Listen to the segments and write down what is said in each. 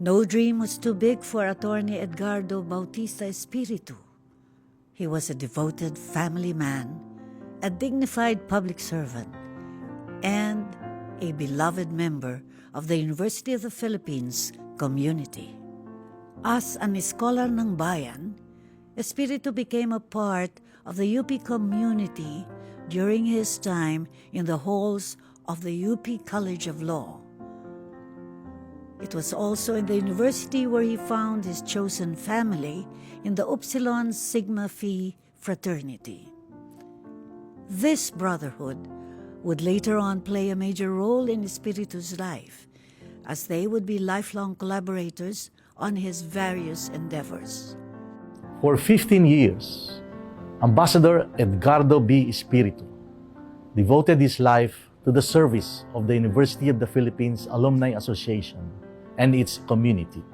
No dream was too big for Attorney Edgardo Bautista Espiritu. He was a devoted family man, a dignified public servant, and a beloved member of the University of the Philippines community. As an scholar ng bayan, Espiritu became a part of the UP community during his time in the halls of the UP College of Law. It was also in the university where he found his chosen family in the Upsilon Sigma Phi fraternity. This brotherhood would later on play a major role in Espiritu's life, as they would be lifelong collaborators on his various endeavors. For 15 years, Ambassador Edgardo B. Espiritu devoted his life to the service of the University of the Philippines Alumni Association and its community,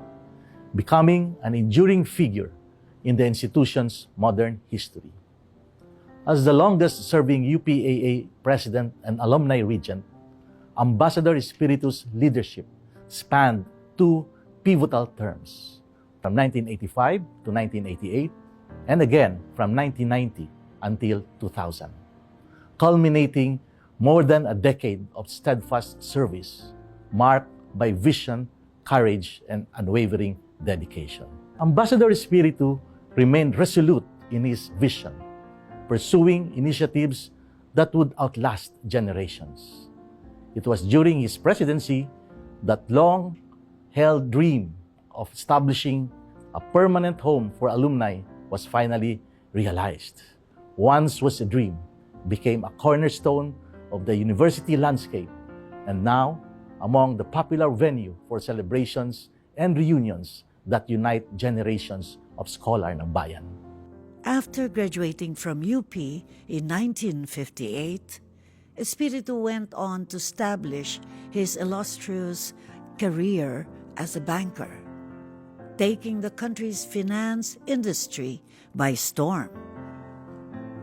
becoming an enduring figure in the institution's modern history. As the longest-serving UPAA President and Alumni Regent, Ambassador Espiritu's leadership spanned two pivotal terms, from 1985 to 1988, and again from 1990 until 2000, culminating more than a decade of steadfast service marked by vision, courage, and unwavering dedication. Ambassador Espiritu remained resolute in his vision, pursuing initiatives that would outlast generations. It was during his presidency that long-held dream of establishing a permanent home for alumni was finally realized. Once was a dream, became a cornerstone of the university landscape, and now among the popular venue for celebrations and reunions that unite generations of scholar ng bayan. After graduating from UP in 1958, Espiritu went on to establish his illustrious career as a banker, taking the country's finance industry by storm.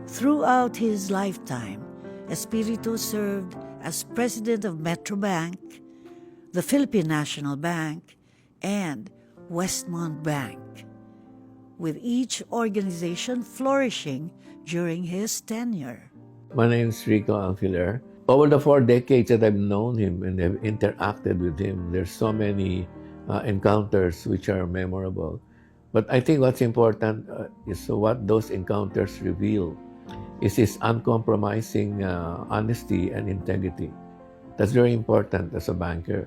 Throughout his lifetime, Espiritu served as president of Metrobank, the Philippine National Bank, and Westmont Bank, with each organization flourishing during his tenure. My name is Rico Alfiler. Over the 4 decades that I've known him and have interacted with him, there's so many encounters which are memorable. But I think what's important is what those encounters reveal is his uncompromising honesty and integrity. That's very important as a banker.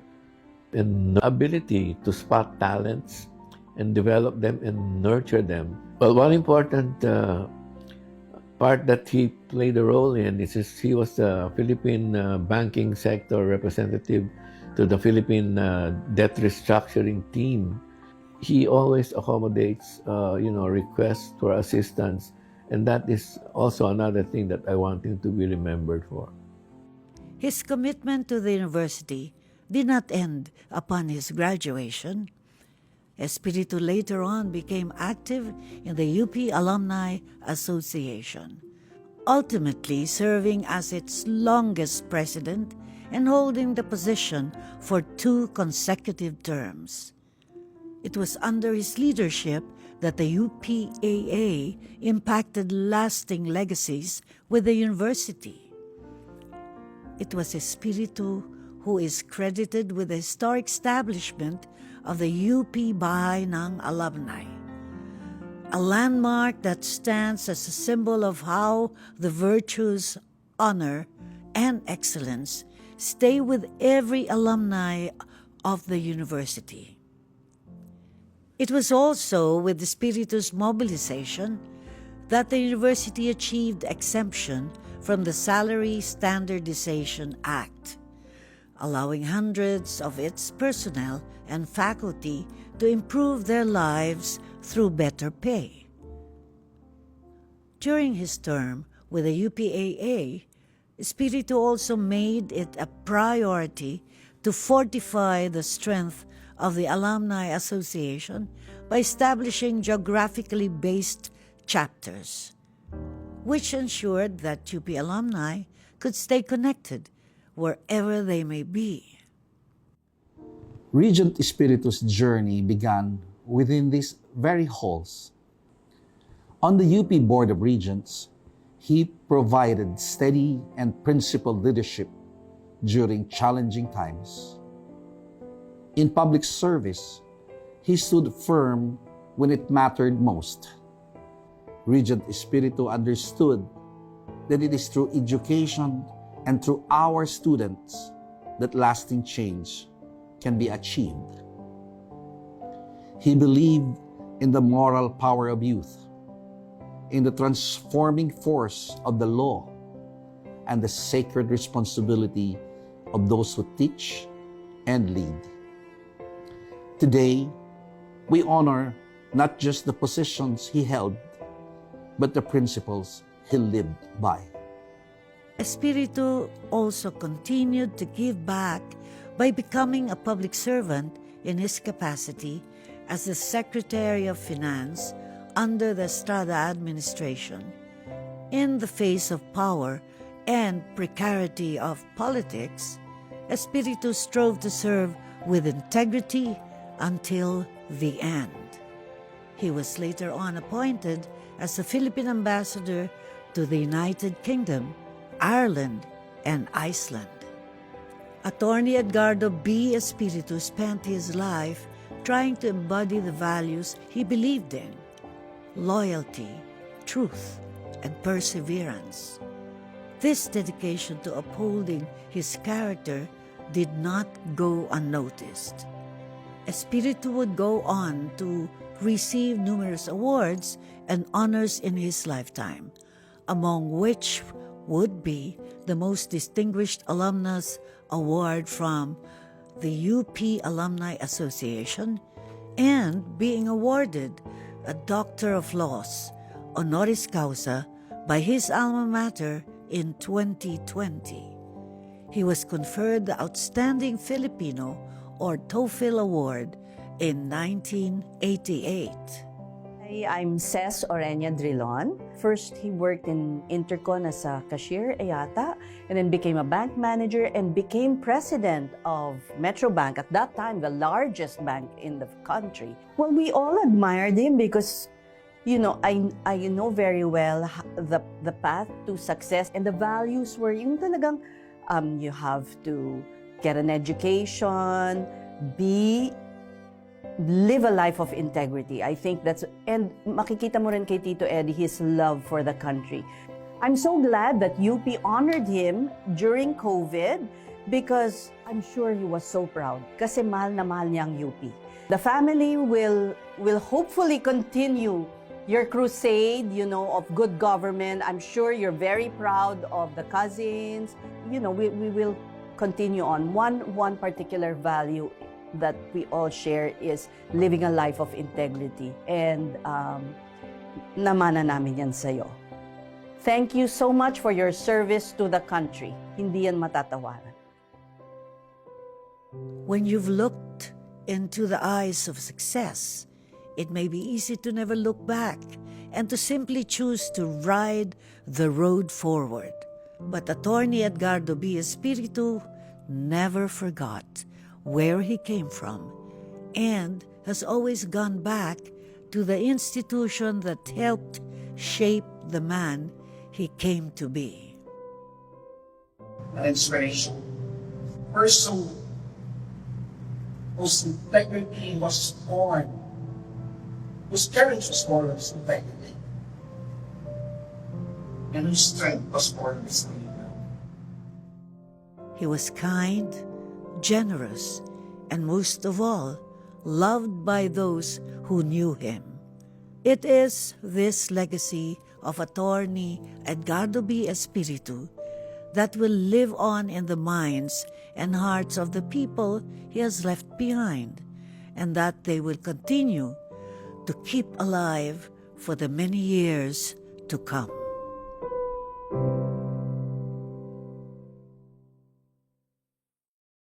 And ability to spot talents and develop them and nurture them. Well, one important part that he played a role in is he was the Philippine banking sector representative to the Philippine debt restructuring team. He always accommodates, requests for assistance, and that is also another thing that I want him to be remembered for. His commitment to the university did not end upon his graduation. Espiritu later on became active in the UP Alumni Association, ultimately serving as its longest president and holding the position for 2 consecutive terms. It was under his leadership that the UPAA impacted lasting legacies with the university. It was Espiritu who is credited with the historic establishment of the UP Bahay ng Alumni, a landmark that stands as a symbol of how the virtues, honor, and excellence stay with every alumni of the university. It was also with Espiritu's mobilization that the university achieved exemption from the Salary Standardization Act, allowing hundreds of its personnel and faculty to improve their lives through better pay. During his term with the UPAA, Espiritu also made it a priority to fortify the strength of the Alumni Association by establishing geographically based chapters, which ensured that UP alumni could stay connected wherever they may be. Regent Espiritu's journey began within these very halls. On the UP Board of Regents, he provided steady and principled leadership during challenging times. In public service, he stood firm when it mattered most. Regent Espiritu understood that it is through education and through our students that lasting change can be achieved. He believed in the moral power of youth, in the transforming force of the law, and the sacred responsibility of those who teach and lead. Today, we honor not just the positions he held, but the principles he lived by. Espiritu also continued to give back by becoming a public servant in his capacity as the Secretary of Finance under the Estrada administration. In the face of power and precarity of politics, Espiritu strove to serve with integrity until the end. He was later on appointed as the Philippine Ambassador to the United Kingdom, Ireland, and Iceland. Attorney Edgardo B. Espiritu spent his life trying to embody the values he believed in: loyalty, truth, and perseverance. This dedication to upholding his character did not go unnoticed. Espiritu would go on to receive numerous awards and honors in his lifetime, among which would be the Most Distinguished Alumnus Award from the UP Alumni Association and being awarded a Doctor of Laws, honoris causa, by his alma mater in 2020. He was conferred the Outstanding Filipino or TOEFL Award in 1988. I'm Ces Orenia Drilon. First, he worked in Intercon as a cashier, yata, and then became a bank manager and became president of Metro Bank, at that time the largest bank in the country. Well, we all admired him because, you know, I know very well the path to success, and the values were yung talagang you have to get an education, live a life of integrity. I think that's, and makikita mo rin kay Tito Eddie his love for the country. I'm so glad that UP honored him during COVID because I'm sure he was so proud kasi mahal na mahal niya ang UP. The family will hopefully continue your crusade, you know, of good government. I'm sure you're very proud of the cousins. You know, we will continue on. One particular value that we all share is living a life of integrity. And namana namin yan sa'yo. Thank you so much for your service to the country. Hindi yan matatawaran. When you've looked into the eyes of success, it may be easy to never look back and to simply choose to ride the road forward. But Attorney Edgardo B. Espiritu never forgot where he came from and has always gone back to the institution that helped shape the man he came to be. An inspiration. Person whose integrity was born, whose courage was born of his integrity, and whose strength was born of his freedom. He was kind, generous, and most of all, loved by those who knew him. It is this legacy of Attorney Edgardo B. Espiritu that will live on in the minds and hearts of the people he has left behind, and that they will continue to keep alive for the many years to come.